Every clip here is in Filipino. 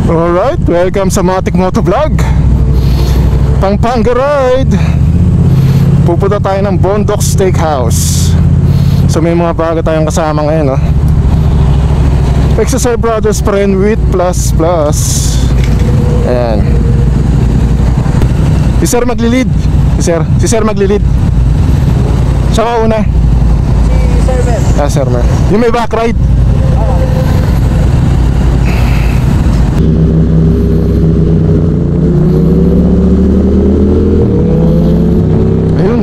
Alright, welcome sa Matic Motovlog. Pampanga ride. Pupunta tayo ng Bondoc Steakhouse. So may mga bago tayong kasama ngayon, no? Exercise Brothers pa rin with plus. Ayan. Si Sir maglilid. Si Sir maglilid. Siya ka una. Si Sir Mer. Sir Mer. Yung may back ride.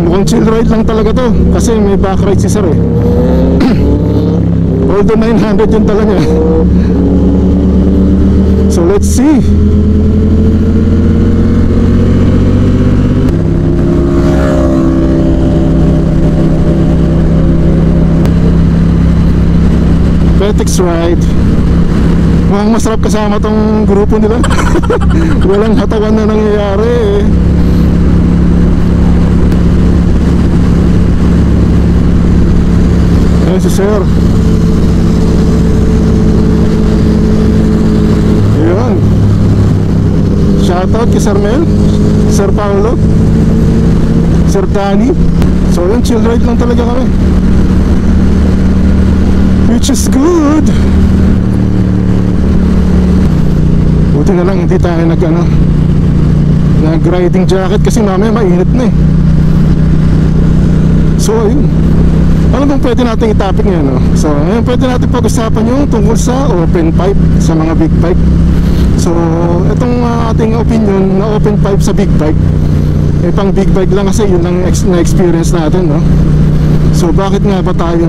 Mukhang chill ride lang talaga to kasi may back ride si Sir eh. Although 900 yung tala niya. So let's see. Petix ride. Mukhang masarap kasama tong grupo nila. Walang hatawan na nangyayari eh. Ayan si Sir. Ayan. Shoutout kay Sir Mel, Sir Paolo, Sir Danny. So yun, chill ride lang talaga kami, which is good. Buti na lang hindi tayo nag-riding jacket kasi mamaya mainit na eh. So ayun, ano bang pwede natin i-topic ngayon, no? So ngayon pwede natin pag-usapan yung tungkol sa open pipe sa mga big pipe. So itong ating opinion na open pipe sa big pipe, pang big bike lang kasi yun lang na-experience natin, no? So bakit nga ba tayo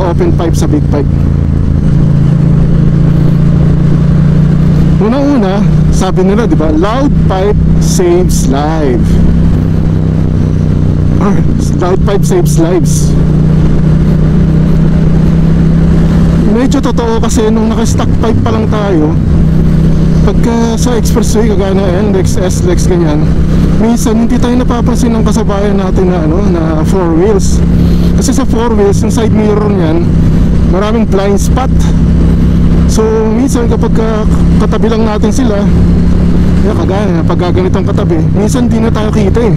open pipe sa big pipe? Una-una, sabi nila, di ba, loud pipe saves life. Loud pipe saves lives. Medyo totoo kasi nung naka-stock pipe pa lang tayo, pagka sa expressway kagaya ng NLEX, SLEX, ganyan, minsan hindi tayo napapansin ng kasabayan natin na four wheels. Kasi sa four wheels, yung side mirror niyan, maraming blind spot. So minsan kapag katabi lang natin sila, kagaya pag ganitong katabi, minsan di na tayo kita eh.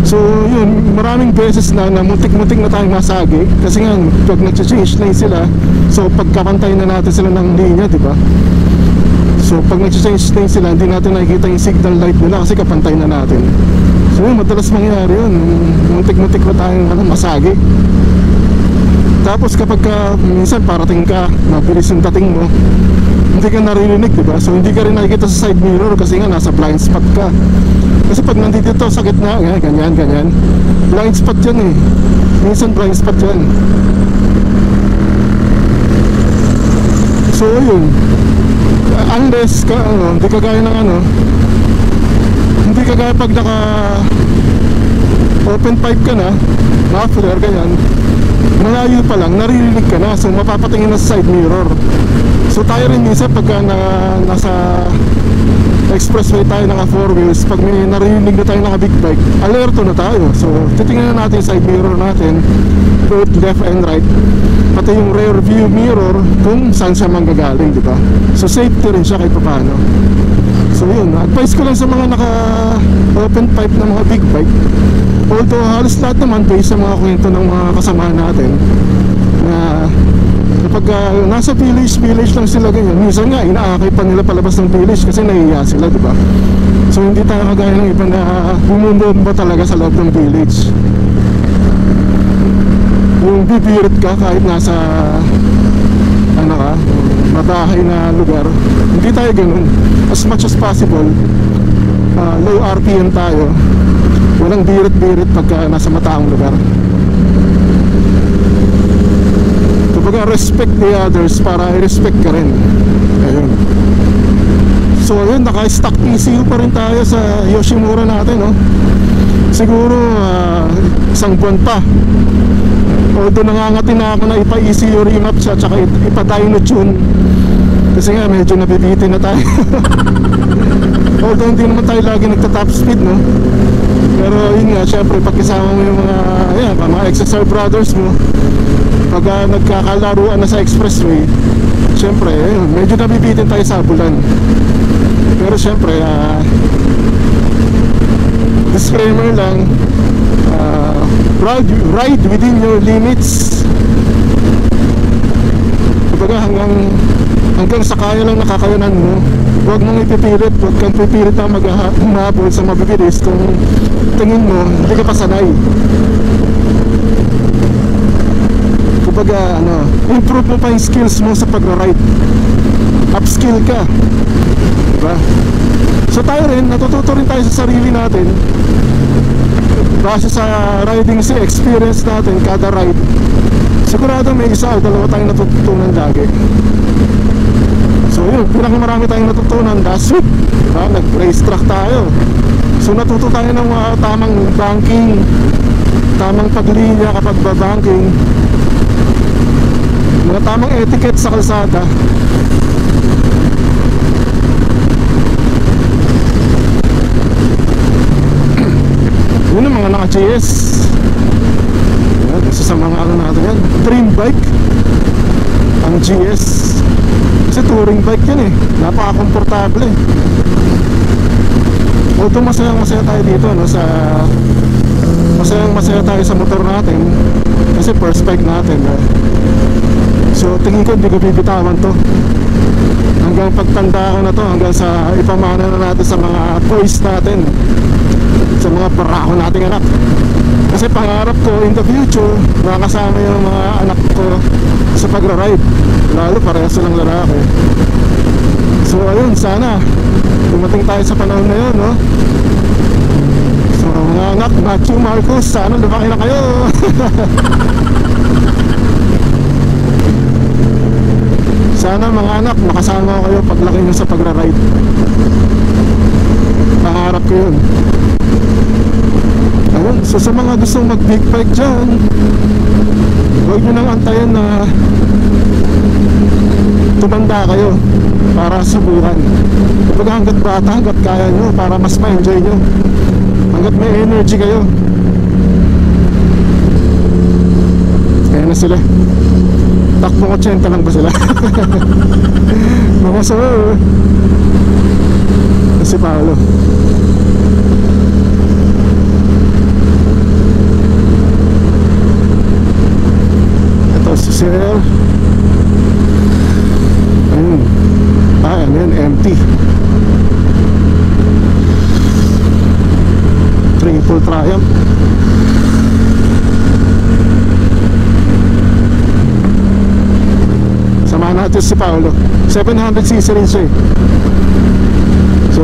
So yun, maraming beses na muntik-muntik na tayong masagi kasi nga pag nag-change lane sila, so pagkakantay na natin sila ng linya, di ba? So pag nag-change lane sila, hindi natin nakikita yung signal light nila kasi kapantay na natin. So yun, madalas mangyari yun, muntik-muntik na tayong masagi. Tapos kapag minsan parating ka, mabilis yung dating mo, hindi ka naririnig, di ba? So hindi ka rin nakikita sa side mirror kasi nga nasa blind spot ka. Kasi pag nandito sa gitna, ganyan, blind spot yan eh. Minsan blind spot yan. So yun, unless ka, hindi kagaya ng hindi kagaya pag naka open pipe ka na, muffler, ganyan, malayo pa lang, naririnig ka na. So mapapatingin na sa side mirror. So tayo rin minsan pagka nasa expressway tayo naka four wheels, pag may narinig na tayo naka big bike, alerto na tayo. So titingnan na natin yung side mirror natin, both left and right, pati yung rear view mirror kung saan siya manggagaling, di ba? So safety rin siya kahit paano. So yun, advice ko lang sa mga naka open pipe na mga big bike, although halos lahat naman based sa mga kwento ng mga kasamahan natin na kapag nasa village lang sila ganyan, minsan nga inaakay pa nila palabas ng village kasi nahihiya sila, di ba? So hindi tayo kagaya ng iba na bumubomba talaga sa loob ng village. Yung bibirit ka kahit nasa mabahay na lugar, hindi tayo ganun. As much as possible, low RPM tayo, walang birit-birit pagka nasa mataang lugar. Kumbaga respect the others para i-respect ka rin. Ayun. So yun, naka-stock ECU pa rin tayo sa Yoshimura natin, no? Siguro isang buwan pa. Although nangangati na ako na ipa-ECU remap siya, tsaka ipa-dyno tune, kasi nga medyo nabibitin na tayo. Although hindi naman tayo lagi nagta-top speed, no? Pero yun nga, syempre pag kasama mo yung mga exercise brothers mo, Pag nagkakalaruan na sa expressway, syempre medyo nabibitin tayo sa bulan. Pero syempre disclaimer lang, ride within your limits. Kumbaga hanggang sa kaya lang nakakayanan mo. Huwag mong ipipilit, huwag kang pipilit na maghahabol sa mabibilis kung tingin mo hindi ka pa sanay. Kumbaga improve mo pa yung skills mo sa pagra-ride, upskill ka, diba? So tayo rin, natututo rin tayo sa sarili natin base sa riding sea experience natin kada ride. Sigurado may isa o dalawa tayong natututunan lagi. So yun, pinakamarami tayong natutunan last week, diba? Nag-racetrack tayo. So natuto tayo ng tamang banking, tamang paglinya kapag babanking, mga tamang etiquette sa kalsada. Yun ang mga naka-GS. Isa sa mga natin yan, dream bike ang GS. Kasi touring bike yan napaka-komportable Although masaya tayo dito masaya tayo sa motor natin kasi first bike natin So tingin ko hindi ko bibitawan to hanggang pagtanda ko na to, hanggang sa ipamana na natin sa mga boys natin, sa mga barako nating anak. Kasi pangarap ko in the future makasama yung mga anak ko sa pagra-ride, lalo parehas silang lalaki. So ayun, sana dumating tayo sa panahon na yun, So mga anak, Matthew, Marcos, sana lumaki na kayo. Sana mga anak, makasama ko kayo paglaki nyo sa pagra-ride. Pangarap ko yun. Ayun, so sa mga gustong mag-big bike dyan, huwag nyo nang antayin na tumanda kayo para subukan. Kapag hanggat bata, hanggat kaya nyo, para mas ma-enjoy nyo, hanggat may energy kayo. Kaya na sila. Takbong 80 lang ba sila? Mga sir. Si Paolo. Ito si Sir. Ayun. Ano yun? Empty. Triple Triumph. Samahan natin si Paolo. 700cc rin siya So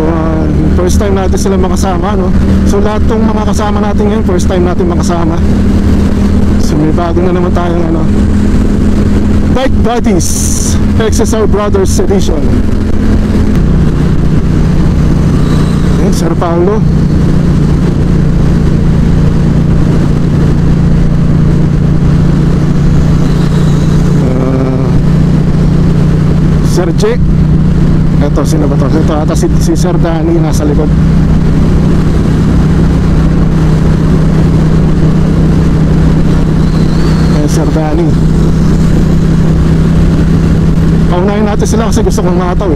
first time natin sila makasama, So lahat tong mga kasama natin ngayon, first time natin makasama. So may bago na naman tayong Bike Buddies XSR Brothers Edition. Ayan, Sir Paolo. Sir J. Ito, sino ba to? Ito ata si Sir Danny nasa likod. Sir Danny. Paunahin natin sila kasi gusto kong mataw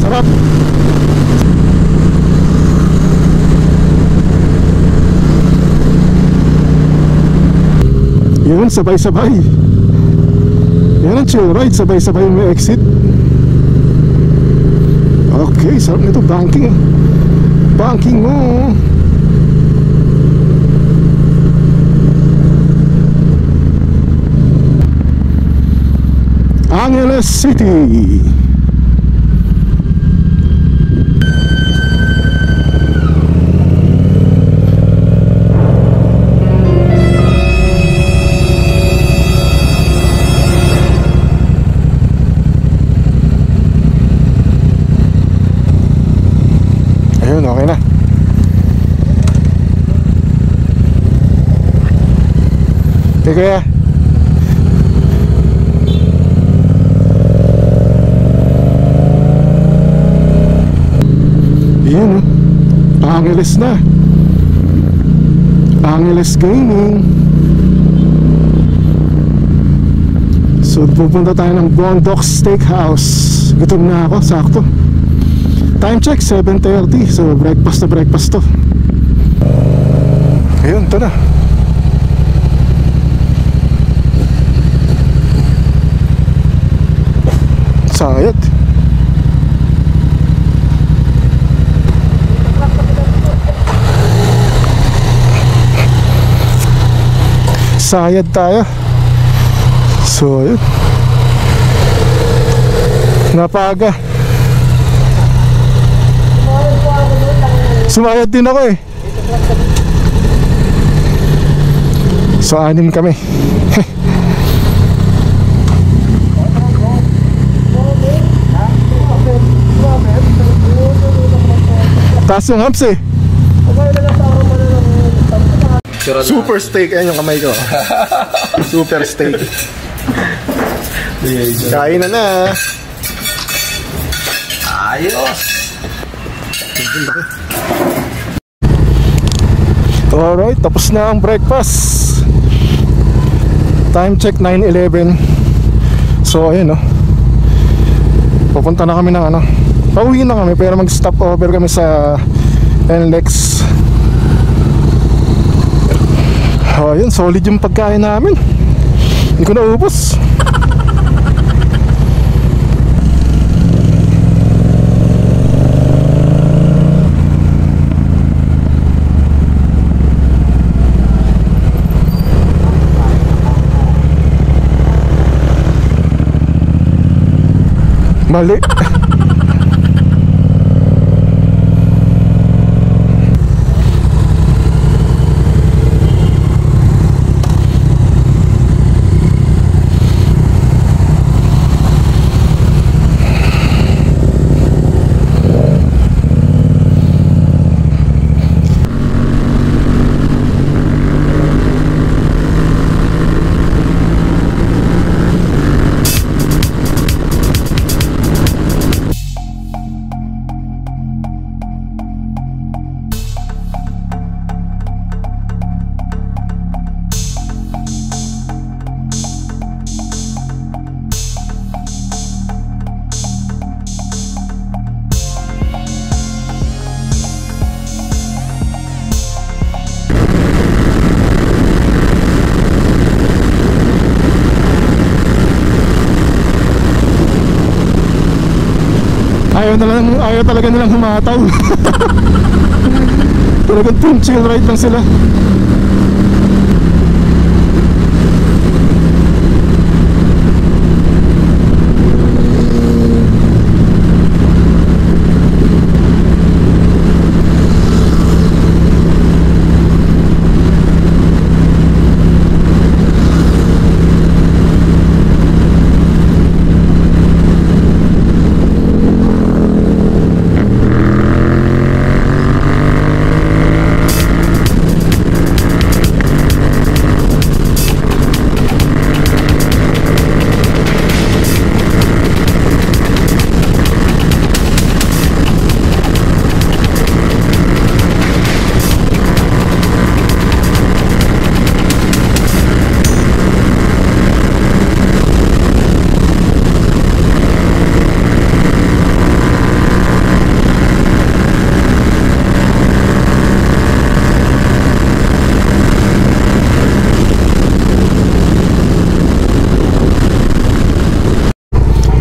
Sarap. Yun, sabay-sabay. Yan ang chill ride, sabay-sabay may exit. Okay, sarap nito, banking. Banking mo. Angeles City. Ayun, okay na. Okay, kuya. Yan, Angeles na. Angeles Gaming. So pupunta tayo ng Bondok Steakhouse. Gutom na ako, sakto. Time check 7:30. So breakfast to. Ayun, ito na. Sayad. Sayad tayo. So ayun, napaga. Sumayad din ako eh. So 6 kami. Taas yung humps eh. Super steak, ayan yung kamay ko. Super steak. Kain na. Ayos. Alright, tapos na ang breakfast. Time check 9:11. So ayun, pupunta na kami ng pauwi na kami, pero mag stop over kami sa NLEX. Ayun, solid yung pagkain namin. Hindi ko naubos. Mali. Ayaw talaga nilang humataw. Talagang team chill ride lang sila.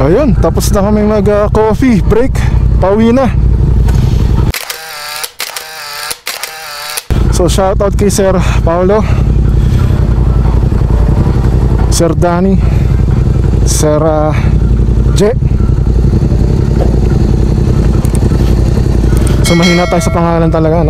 Ayun, tapos na kami mag coffee break. Pauwi na. So shout out kay Sir Paolo, Sir Danny, Sir J. So mahina tayo sa pangalan talaga,